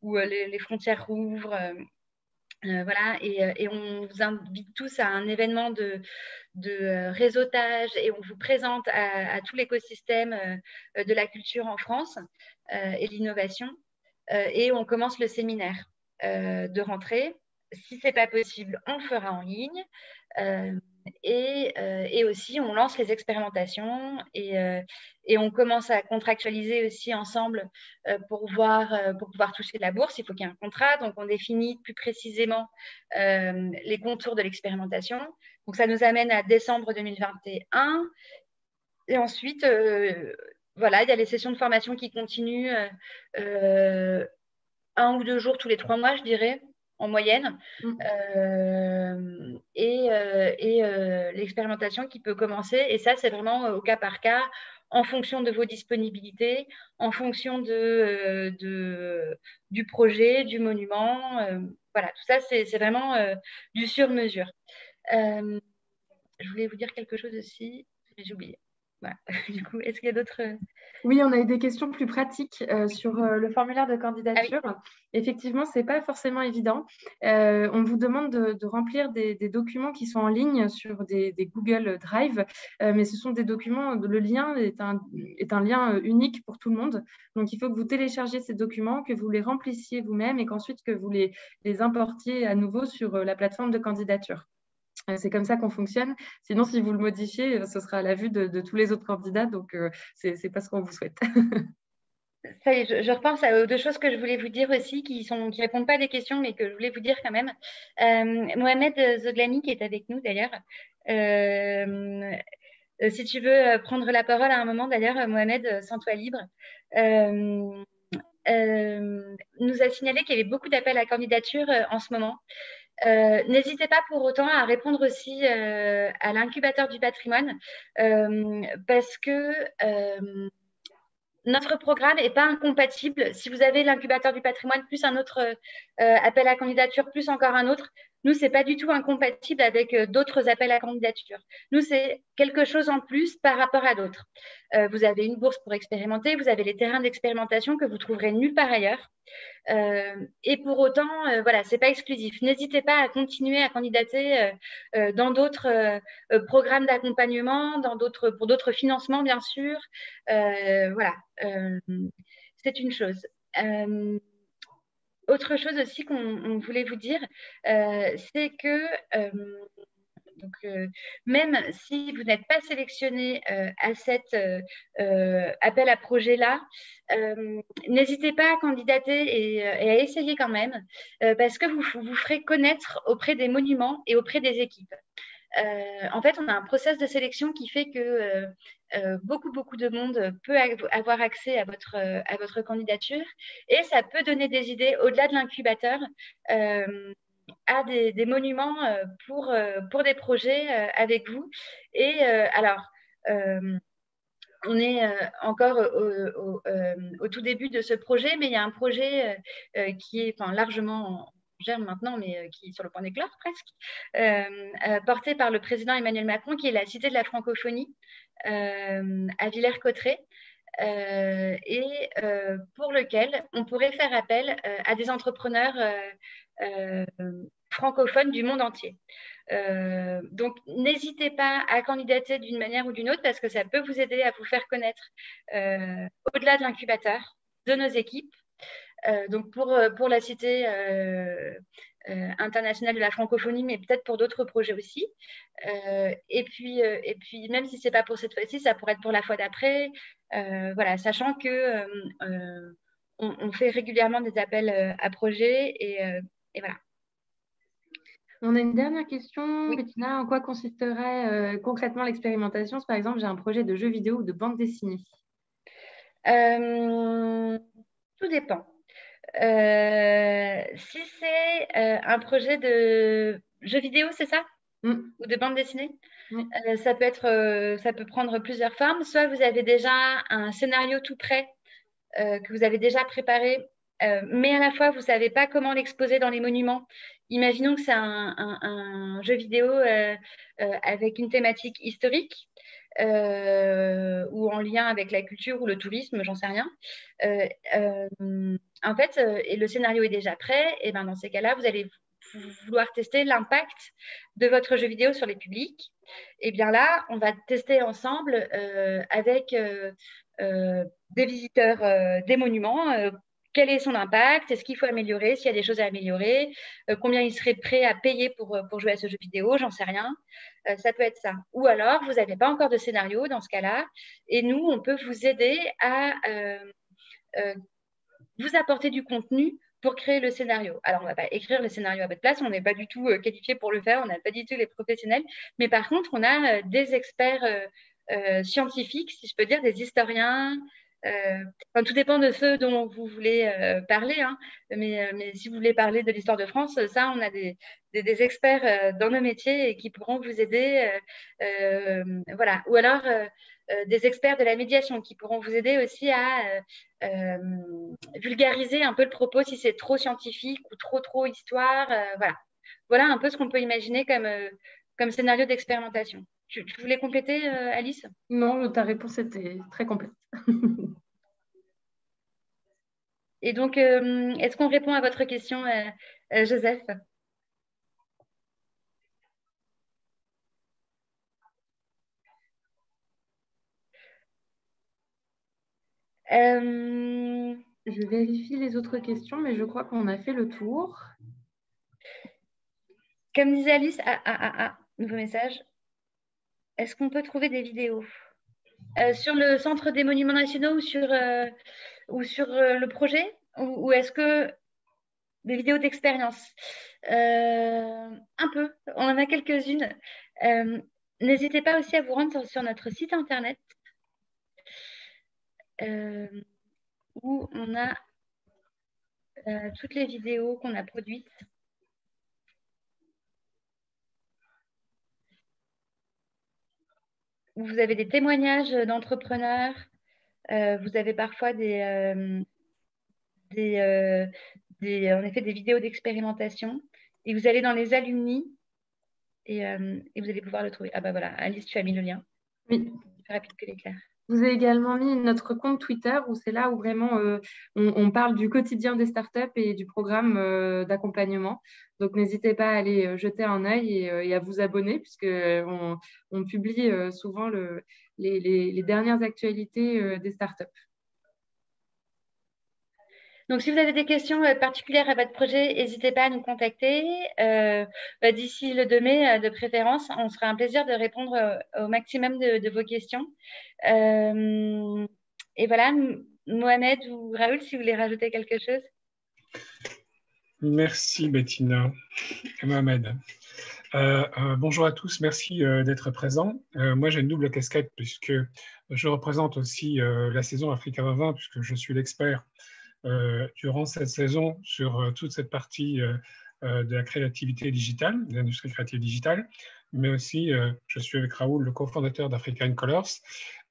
où les frontières rouvrent. Voilà. Et on vous invite tous à un événement de réseautage et on vous présente à tout l'écosystème de la culture en France et l'innovation. Et on commence le séminaire de rentrée. Si ce n'est pas possible, on le fera en ligne. Et aussi, on lance les expérimentations et on commence à contractualiser aussi ensemble pour pouvoir toucher la bourse. Il faut qu'il y ait un contrat. Donc, on définit plus précisément les contours de l'expérimentation. Donc, ça nous amène à décembre 2021. Et ensuite, voilà, il y a les sessions de formation qui continuent 1 ou 2 jours tous les 3 mois, je dirais, en moyenne. Et l'expérimentation qui peut commencer. Et ça, c'est vraiment au cas par cas, en fonction de vos disponibilités, en fonction du projet, du monument. Voilà, tout ça, c'est vraiment du sur-mesure. Je voulais vous dire quelque chose aussi, mais j'ai oublié. Voilà. Du coup, est-ce qu'il y a d'autres... Oui, on a eu des questions plus pratiques sur le formulaire de candidature. Ah oui. Effectivement, ce n'est pas forcément évident. On vous demande de remplir des documents qui sont en ligne sur des Google Drive, mais ce sont des documents, le lien est un lien unique pour tout le monde. Donc, il faut que vous téléchargiez ces documents, que vous les remplissiez vous-même et qu'ensuite que vous les importiez à nouveau sur la plateforme de candidature. C'est comme ça qu'on fonctionne. Sinon, si vous le modifiez, ce sera à la vue de tous les autres candidats. Donc, ce n'est pas ce qu'on vous souhaite. Ça y est, je repense à 2 choses que je voulais vous dire aussi, qui répondent pas à des questions, mais que je voulais vous dire quand même. Mohamed Zoglani, qui est avec nous d'ailleurs, si tu veux prendre la parole à un moment, d'ailleurs, Mohamed, sens-toi libre, nous a signalé qu'il y avait beaucoup d'appels à candidature en ce moment. N'hésitez pas pour autant à répondre aussi à l'incubateur du patrimoine parce que notre programme n'est pas incompatible. Si vous avez l'incubateur du patrimoine plus un autre appel à candidature, plus encore un autre, Nous, ce n'est pas du tout incompatible avec d'autres appels à candidature. Nous, c'est quelque chose en plus par rapport à d'autres. Vous avez une bourse pour expérimenter, vous avez les terrains d'expérimentation que vous trouverez nulle part ailleurs. Et pour autant, voilà, ce n'est pas exclusif. N'hésitez pas à continuer à candidater dans d'autres programmes d'accompagnement, pour d'autres financements, bien sûr. Voilà, c'est une chose. Autre chose aussi qu'on voulait vous dire, c'est que donc, même si vous n'êtes pas sélectionné à cet appel à projet-là, n'hésitez pas à candidater et à essayer quand même, parce que vous ferez connaître auprès des monuments et auprès des équipes. En fait, on a un process de sélection qui fait que beaucoup de monde peut avoir accès à votre candidature et ça peut donner des idées au-delà de l'incubateur à des monuments pour des projets avec vous. Et alors, on est encore au tout début de ce projet, mais il y a un projet qui est largement germe maintenant, mais qui est sur le point d'éclore presque, porté par le président Emmanuel Macron, qui est la Cité de la francophonie à Villers-Cotterêts. Et pour lequel on pourrait faire appel à des entrepreneurs francophones du monde entier. Donc, n'hésitez pas à candidater d'une manière ou d'une autre parce que ça peut vous aider à vous faire connaître au-delà de l'incubateur, de nos équipes. Donc, pour la Cité internationale de la francophonie, mais peut-être pour d'autres projets aussi. Et puis, même si ce n'est pas pour cette fois-ci, ça pourrait être pour la fois d'après. Voilà, sachant que on fait régulièrement des appels à projets et voilà. On a une dernière question, Oui. Bettina. En quoi consisterait concrètement l'expérimentation si, par exemple, j'ai un projet de jeu vidéo ou de bande dessinée? Tout dépend. Si c'est un projet de jeu vidéo, c'est ça? Ou de bande dessinée? Ça peut prendre plusieurs formes. Soit vous avez déjà un scénario tout prêt que vous avez déjà préparé, mais à la fois, vous ne savez pas comment l'exposer dans les monuments. Imaginons que c'est un jeu vidéo avec une thématique historique ou en lien avec la culture ou le tourisme, j'en sais rien. En fait, et le scénario est déjà prêt, et ben dans ces cas-là, vous allez vouloir tester l'impact de votre jeu vidéo sur les publics. Et bien là, on va tester ensemble avec des visiteurs des monuments. Quel est son impact? Est-ce qu'il faut améliorer? S'il y a des choses à améliorer? Combien ils seraient prêts à payer pour jouer à ce jeu vidéo? J'en sais rien. Ça peut être ça. Ou alors, vous n'avez pas encore de scénario dans ce cas-là. Et nous, on peut vous aider à vous apporter du contenu pour créer le scénario. Alors, on ne va pas écrire le scénario à votre place, on n'est pas du tout qualifié pour le faire, on n'a pas du tout les professionnels, mais par contre, on a des experts scientifiques, si je peux dire, des historiens. Tout dépend de ceux dont vous voulez parler, hein, mais si vous voulez parler de l'histoire de France, ça, on a des experts dans nos métiers et qui pourront vous aider. Voilà. Ou alors des experts de la médiation qui pourront vous aider aussi à vulgariser un peu le propos si c'est trop scientifique ou trop histoire. Voilà. Voilà un peu ce qu'on peut imaginer comme scénario d'expérimentation. Tu voulais compléter, Alice? Non, ta réponse était très complète. Et donc, est-ce qu'on répond à votre question, Joseph? Je vérifie les autres questions, mais je crois qu'on a fait le tour. Comme disait Alice, nouveau message. Est-ce qu'on peut trouver des vidéos sur le Centre des Monuments Nationaux ou sur le projet? Ou est-ce que des vidéos d'expérience? Un peu, on en a quelques-unes. N'hésitez pas aussi à vous rendre sur notre site internet où on a toutes les vidéos qu'on a produites. Vous avez des témoignages d'entrepreneurs, vous avez parfois en effet des vidéos d'expérimentation. et vous allez dans les alumni et vous allez pouvoir le trouver. Ah bah voilà, Alice, tu as mis le lien. Oui. Plus rapide que l'éclair. Je vous ai également mis notre compte Twitter où c'est là où vraiment on parle du quotidien des startups et du programme d'accompagnement. Donc, n'hésitez pas à aller jeter un œil et à vous abonner puisqu'on publie souvent les dernières actualités des startups. Donc, si vous avez des questions particulières à votre projet, n'hésitez pas à nous contacter. D'ici le 2 mai, de préférence, on sera un plaisir de répondre au maximum de vos questions. Et voilà, Mohamed ou Raoul, si vous voulez rajouter quelque chose. Merci Bettina et Mohamed. Bonjour à tous, merci d'être présents. Moi, j'ai une double casquette puisque je représente aussi la saison Africa 2020 puisque je suis l'expert durant cette saison sur toute cette partie de la créativité digitale, de l'industrie créative digitale, mais aussi je suis avec Raoul, le cofondateur d'Africa in Colors.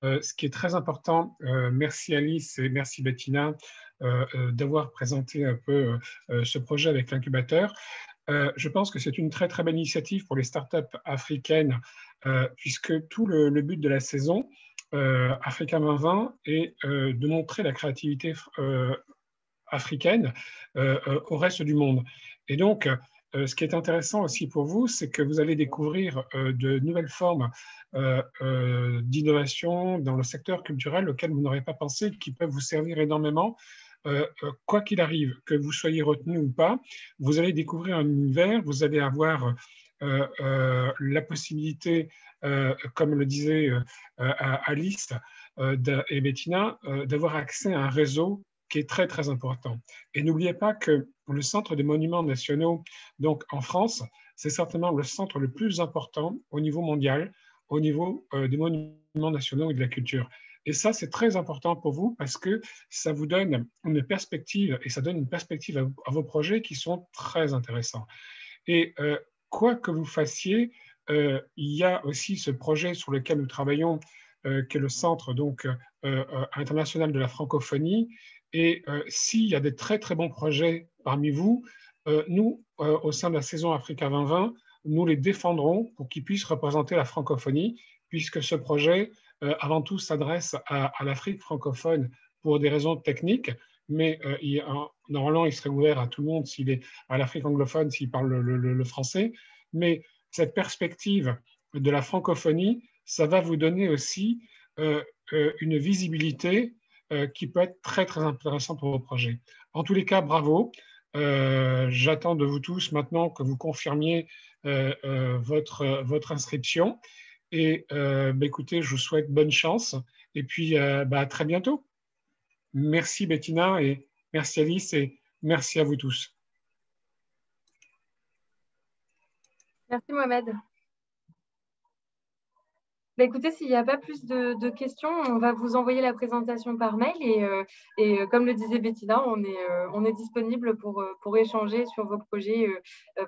Ce qui est très important, merci Alice et merci Bettina d'avoir présenté un peu ce projet avec l'incubateur. Je pense que c'est une très très belle initiative pour les startups africaines puisque tout le but de la saison Africa 2020 est de montrer la créativité africaine au reste du monde. Et donc, ce qui est intéressant aussi pour vous, c'est que vous allez découvrir de nouvelles formes d'innovation dans le secteur culturel auxquelles vous n'aurez pas pensé, qui peuvent vous servir énormément. Quoi qu'il arrive, que vous soyez retenu ou pas, vous allez découvrir un univers, vous allez avoir la possibilité, comme le disait Alice et Bettina, d'avoir accès à un réseau qui est très, très important. Et n'oubliez pas que le Centre des monuments nationaux, donc en France, c'est certainement le centre le plus important au niveau mondial, au niveau des monuments nationaux et de la culture. Et ça, c'est très important pour vous parce que ça vous donne une perspective et ça donne une perspective à vos projets qui sont très intéressants. Et quoi que vous fassiez, il y a aussi ce projet sur lequel nous travaillons, qui est le Centre donc, international de la francophonie. Et s'il y a des très, très bons projets parmi vous, nous, au sein de la saison Africa 2020, nous les défendrons pour qu'ils puissent représenter la francophonie, puisque ce projet, avant tout, s'adresse à l'Afrique francophone pour des raisons techniques, mais normalement, il serait ouvert à tout le monde s'il est à l'Afrique anglophone, s'il parle le français. Mais cette perspective de la francophonie, ça va vous donner aussi une visibilité qui peut être très, très intéressant pour vos projets. En tous les cas, bravo. J'attends de vous tous maintenant que vous confirmiez votre inscription. Et écoutez, je vous souhaite bonne chance. Et puis, à très bientôt. Merci Bettina et merci Alice et merci à vous tous. Merci Mohamed. Écoutez, s'il n'y a pas plus de questions, on va vous envoyer la présentation par mail et comme le disait Bettina, on est disponible pour échanger sur vos projets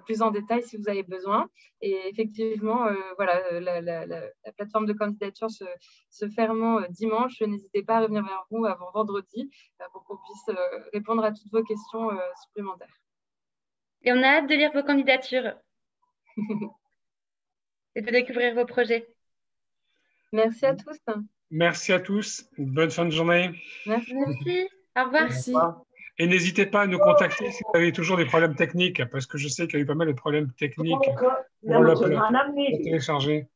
plus en détail si vous avez besoin. Et effectivement, voilà, la plateforme de candidature se fermant dimanche, n'hésitez pas à revenir vers vous avant vendredi pour qu'on puisse répondre à toutes vos questions supplémentaires. Et on a hâte de lire vos candidatures et de découvrir vos projets. Merci à tous. Merci à tous. Bonne fin de journée. Merci. Au revoir. Merci. Et n'hésitez pas à nous contacter si vous avez toujours des problèmes techniques, parce que je sais qu'il y a eu pas mal de problèmes techniques pour télécharger.